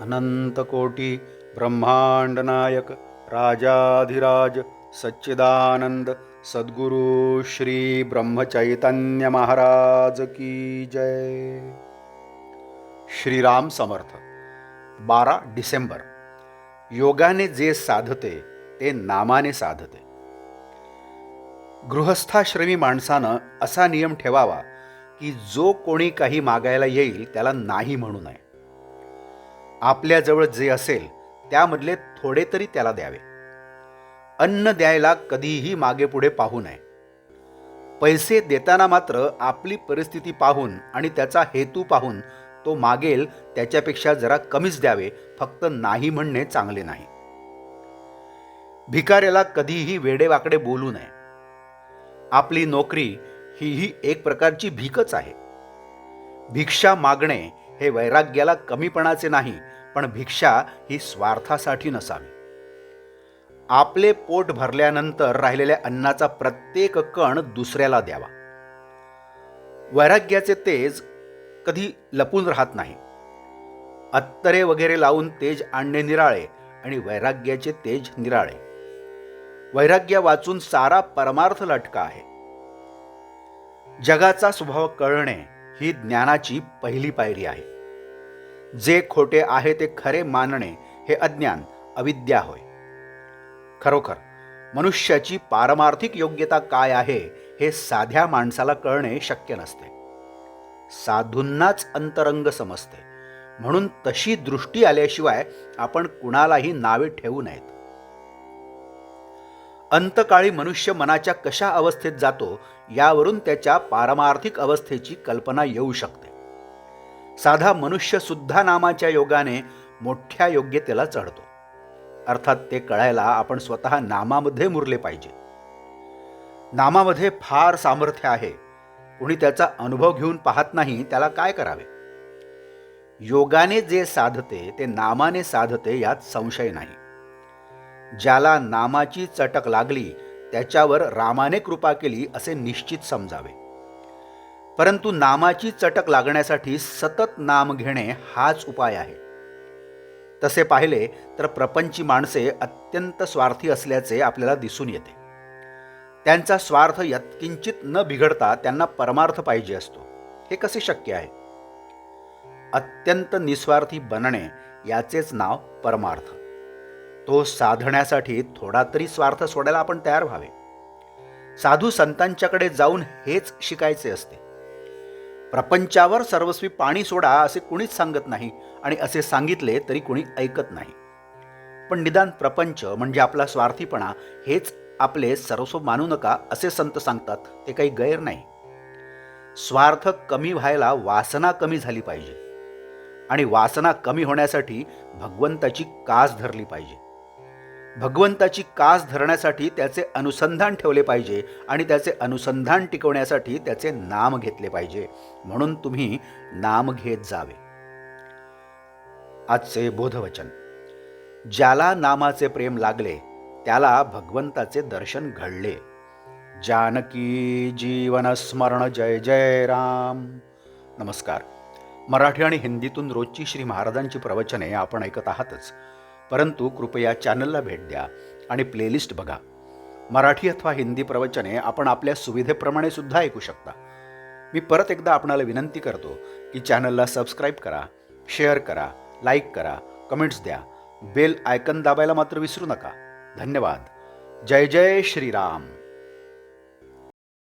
अनंतकोटी ब्रह्मांड नायक राजाधिराज सच्चिदानंद सद्गुरु श्री ब्रह्मचैतन्य महाराज की जय। श्रीराम समर्थ। 12 डिसेंबर। योगाने जे साधते ते नामाने साधते। गृहस्थाश्रमी माणसानं असा नियम ठेवावा की जो कोणी काही मागायला येईल त्याला नाही म्हणू नये. आपल्याजवळ जे असेल त्यामधले थोडे तरी त्याला द्यावे. अन्न द्यायला कधीही मागे पुढे पाहू नये. पैसे देताना मात्र आपली परिस्थिती पाहून आणि त्याचा हेतू पाहून तो मागेल त्याच्यापेक्षा जरा कमीच द्यावे. फक्त नाही म्हणणे चांगले नाही. भिकाऱ्याला कधीही वेडेवाकडे बोलू नये. आपली नोकरी ही एक प्रकारची भीकच आहे. भिक्षा मागणे हे वैराग्याला कमीपणाचे नाही, पण भिक्षा ही स्वार्थासाठी नसावी. आपले पोट भरल्यानंतर राहिलेल्या अन्नाचा प्रत्येक कण दुसऱ्याला द्यावा. वैराग्याचे तेज कधी लपून राहत नाही. अत्तरे वगैरे लावून तेज आणणे निराळे आणि वैराग्याचे तेज निराळे. वैराग्य वाचून सारा परमार्थ लटका आहे. जगाचा स्वभाव कळणे ही ज्ञानाची पहिली पायरी आहे. जे खोटे आहे ते खरे मानणे हे अज्ञान अविद्या होय. खरोखर मनुष्याची पारमार्थिक योग्यता काय आहे हे साध्या माणसाला कळणे शक्य नसते. साधूंनाच अंतरंग समजते. म्हणून तशी दृष्टी आल्याशिवाय आपण कुणालाही नावे ठेवू नयेत. अंतकाळी मनुष्य मनाच्या कशा अवस्थेत जातो यावरून त्याच्या पारमार्थिक अवस्थेची कल्पना येऊ शकते. साधा मनुष्य सुद्धा नामाच्या योगाने मोठ्या योग्यतेला चढतो. अर्थात ते कळायला आपण स्वतः नामामध्ये मुरले पाहिजे. नामामध्ये फार सामर्थ्य आहे. कुणी त्याचा अनुभव घेऊन पाहत नाही त्याला काय करावे. योगाने जे साधते ते नामाने साधते यात संशय नाही. ज्याला नामाची चटक लागली त्याच्यावर रामाने कृपा केली असे निश्चित समजावे. परंतु नामाची चटक लागण्यासाठी सतत नाम घेणे हाच उपाय आहे. तसे पाहिले तर प्रपंची माणसे अत्यंत स्वार्थी असल्याचे आपल्याला दिसून येते. त्यांचा स्वार्थ यत्किंचित न बिघडता त्यांना परमार्थ पाहिजे असतो. हे कसे शक्य आहे? अत्यंत निस्वार्थी बनणे याचेच नाव परमार्थ. तो साधण्यासाठी थोडा तरी स्वार्थ सोडायला आपण तयार व्हावे. साधू संतांच्याकडे जाऊन हेच शिकायचे असते. प्रपंचावर सर्वस्वी पाणी सोडा असे कुणीच सांगत नाही आणि असे सांगितले तरी कुणी ऐकत नाही. पण निदान प्रपंच म्हणजे आपला स्वार्थीपणा हेच आपले सर्वस्व मानू नका असे संत सांगतात. ते काही गैर नाही. स्वार्थ कमी व्हायला वासना कमी झाली पाहिजे आणि वासना कमी होण्यासाठी भगवंताची कास धरली पाहिजे. भगवंताची कास धरण्यासाठी त्याचे अनुसंधान ठेवले पाहिजे आणि त्याचे अनुसंधान टिकवण्यासाठी त्याचे नाम घेतले पाहिजे. म्हणून तुम्ही नाम घेत जावे. आजचे बोधवचन. ज्याला नामाचे प्रेम लागले त्याला भगवंताचे दर्शन घडले. जानकी जीवन स्मरण. जय जय राम. नमस्कार. मराठी आणि हिंदीतून रोजची श्री महाराजांची प्रवचने आपण ऐकत आहातच, परंतु कृपया चॅनलला भेट द्या आणि प्लेलिस्ट बघा. मराठी अथवा हिंदी प्रवचने आपण आपल्या सुविधेप्रमाणे सुद्धा ऐकू शकता. मी परत एकदा आपणाला विनंती करतो की चॅनलला सबस्क्राईब करा, शेअर करा, लाईक करा, कमेंट्स द्या. बेल आयकन दाबायला मात्र विसरू नका. धन्यवाद. जय जय श्रीराम.